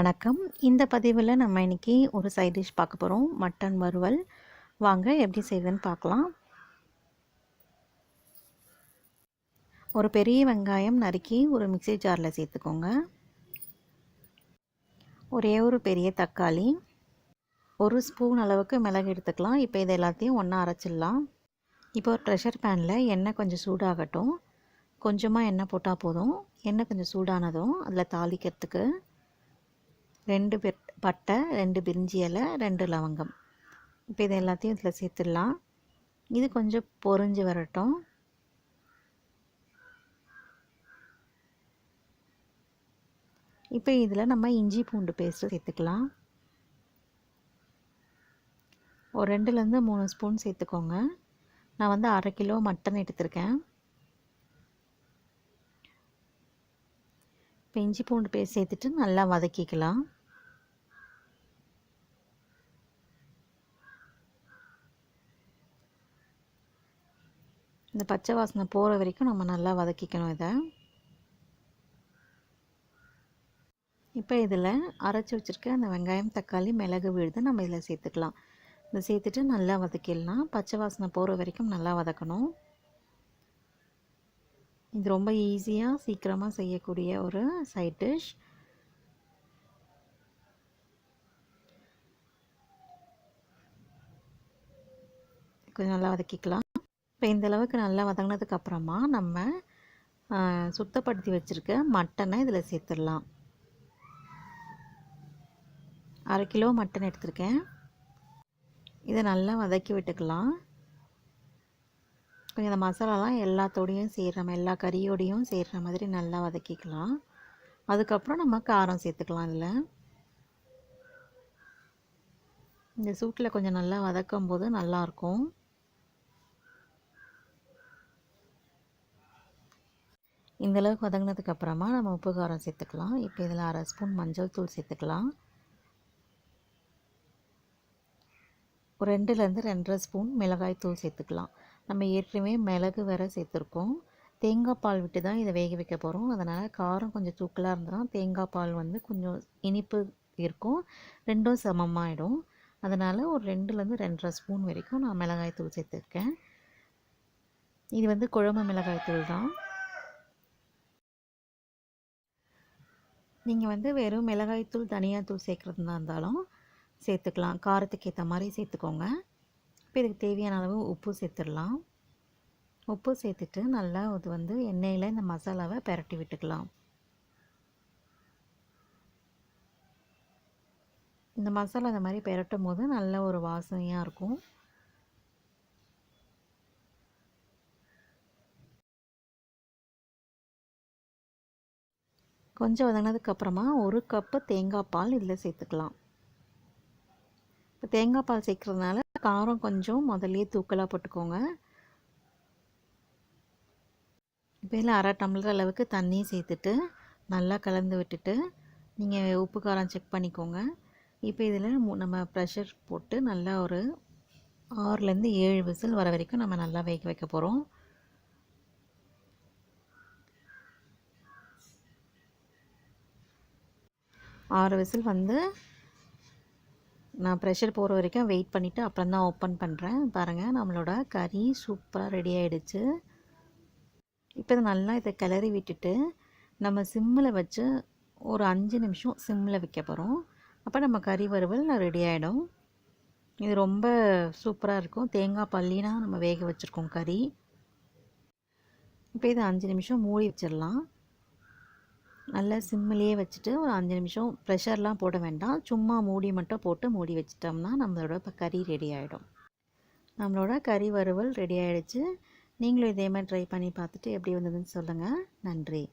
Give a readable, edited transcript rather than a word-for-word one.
வணக்கம். இந்த பதிவில் நம்ம இன்றைக்கி ஒரு சைட் டிஷ் பார்க்க போகிறோம். மட்டன் வறுவல். வாங்க எப்படி செய்யுதுன்னு பார்க்கலாம். ஒரு பெரிய வெங்காயம் நறுக்கி ஒரு மிக்ஸி ஜாரில் சேர்த்துக்கோங்க. ஒரே ஒரு பெரிய தக்காளி, ஒரு ஸ்பூன் அளவுக்கு மிளகு எடுத்துக்கலாம். இப்போ இதை எல்லாத்தையும் ஒன்றா அரைச்சிடலாம். இப்போ ஒரு ப்ரெஷர் பேனில் எண்ணெய் கொஞ்சம் சூடாகட்டும். கொஞ்சமாக எண்ணெய் போட்டால் போதும். எண்ணெய் கொஞ்சம் சூடானதும் அதில் தாளிக்கிறதுக்கு 2 பட்டை, 2 பிரிஞ்சி இலை, 2 லவங்கம். இப்போ இது எல்லாத்தையும் இதில் சேர்த்துடலாம். இது கொஞ்சம் பொரிஞ்சு வரட்டும். இப்போ இதில் நம்ம இஞ்சி பூண்டு பேஸ்ட்டு சேர்த்துக்கலாம். ஒரு 2லேருந்து 3 ஸ்பூன் சேர்த்துக்கோங்க. நான் வந்து 1/2 கிலோ மட்டன் எடுத்திருக்கேன். இப்போ இஞ்சி பூண்டு பேஸ்ட் சேர்த்துட்டு நல்லா வதக்கிக்கலாம். இந்த பச்சை வாசனை போகிற வரைக்கும் நம்ம நல்லா வதக்கிக்கணும் இதை. இப்போ இதில் அரைச்சி வச்சுருக்க அந்த வெங்காயம், தக்காளி, மிளகு விழுது நம்ம இதில் சேர்த்துக்கலாம். இதை சேர்த்துட்டு நல்லா வதக்கிடலாம். பச்சை வாசனை போகிற வரைக்கும் நல்லா வதக்கணும். இது ரொம்ப ஈஸியாக சீக்கிரமாக செய்யக்கூடிய ஒரு சைட் டிஷ். கொஞ்சம் நல்லா வதக்கிக்கலாம். இப்போ இந்த அளவுக்கு நல்லா வதங்கினதுக்கு அப்புறமா நம்ம சுத்தப்படுத்தி வச்சுருக்க மட்டனை இதில் சேர்த்துடலாம். 1/2 கிலோ மட்டன் எடுத்திருக்கேன். இதை நல்லா வதக்கி விட்டுக்கலாம். கொஞ்சம் இந்த மசாலாலாம் எல்லாத்தோடையும் எல்லா கறியோடையும் சேர்கிற மாதிரி நல்லா வதக்கிக்கலாம். அதுக்கப்புறம் நம்ம காரம் சேர்த்துக்கலாம். இதில் இந்த சூட்டில் கொஞ்சம் நல்லா வதக்கும் போது நல்லாயிருக்கும். இந்தளவுக்கு வதங்கினதுக்கப்புறமா நம்ம உப்பு காரம் சேர்த்துக்கலாம். இப்போ இதில் 1/2 ஸ்பூன் மஞ்சள் தூள் சேர்த்துக்கலாம். ஒரு 2லேருந்து 2.5 ஸ்பூன் மிளகாய் தூள் சேர்த்துக்கலாம். நம்ம ஏற்கனவே மிளகு வேறு சேர்த்துருக்கோம். தேங்காய் பால் விட்டு தான் இதை வேக வைக்க போகிறோம். அதனால் காரம் கொஞ்சம் தூக்கலாக இருந்தால் தேங்காய் பால் வந்து கொஞ்சம் இனிப்பு இருக்கும், ரெண்டும் சமமாகிடும். அதனால் ஒரு 2லேருந்து 2.5 ஸ்பூன் வரைக்கும் நான் மிளகாய் தூள் சேர்த்துருக்கேன். இது வந்து குழம்பு மிளகாய் தூள் தான். நீங்கள் வந்து வெறும் மிளகாய் தூள், தனியாத்தூள் சேர்க்குறதா இருந்தாலும் சேர்த்துக்கலாம். காரத்துக்கு ஏற்ற மாதிரி சேர்த்துக்கோங்க. இப்போ இதுக்கு தேவையான அளவு உப்பு சேர்த்துடலாம். உப்பு சேர்த்துட்டு நல்லா இது வந்து எண்ணெயில் இந்த மசாலாவை பிரட்டி விட்டுக்கலாம். இந்த மசாலா இந்த மாதிரி பிரட்டும் போது நல்ல ஒரு வாசனையாக இருக்கும். கொஞ்சம் வதங்கினதுக்கப்புறமா 1 கப்பு தேங்காய் பால் இதில் சேர்த்துக்கலாம். இப்போ தேங்காய் பால் சேர்க்குறதுனால காரம் கொஞ்சம் முதல்லையே தூக்கலாக போட்டுக்கோங்க. இப்போ இதில் 1/2 டம்ளர் அளவுக்கு தண்ணி சேர்த்துட்டு நல்லா கலந்து விட்டுட்டு நீங்கள் உப்பு காரம் செக் பண்ணிக்கோங்க. இப்போ இதில் நம்ம ப்ரெஷர் போட்டு நல்லா ஒரு 6லேருந்து 7 விசில் வர வரைக்கும் நம்ம நல்லா வேக வைக்க போகிறோம். ஆறு விசில் வந்து நான் ப்ரெஷர் போகிற வரைக்கும் வெயிட் பண்ணிவிட்டு அப்புறம் தான் ஓப்பன் பண்ணுறேன். பாருங்கள், நம்மளோட கறி சூப்பராக ரெடி ஆகிடுச்சு. இப்போ இதை நல்லா இதை கிளறி விட்டுட்டு நம்ம சிம்மில் வச்சு ஒரு 5 நிமிஷம் சிம்மில் வைக்க போகிறோம். அப்போ நம்ம கறி வறுவல் ரெடி ஆகிடும். இது ரொம்ப சூப்பராக இருக்கும். தேங்காய் பல்லினா நம்ம வேக வச்சுருக்கோம் கறி. இப்போ இதை 5 நிமிஷம் மூடி வச்சிடலாம். நல்லா சிம்மிலேயே வச்சுட்டு ஒரு 5 நிமிஷம் ப்ரெஷர்லாம் போட வேண்டாம், சும்மா மூடி மட்டும் போட்டு மூடி வச்சிட்டோம்னா நம்மளோட இப்போ கறி ரெடி ஆகிடும். நம்மளோட கறி வறுவல் ரெடி ஆகிடுச்சு. நீங்களும் இதே மாதிரி ட்ரை பண்ணி பார்த்துட்டு எப்படி வந்ததுன்னு சொல்லுங்கள். நன்றி.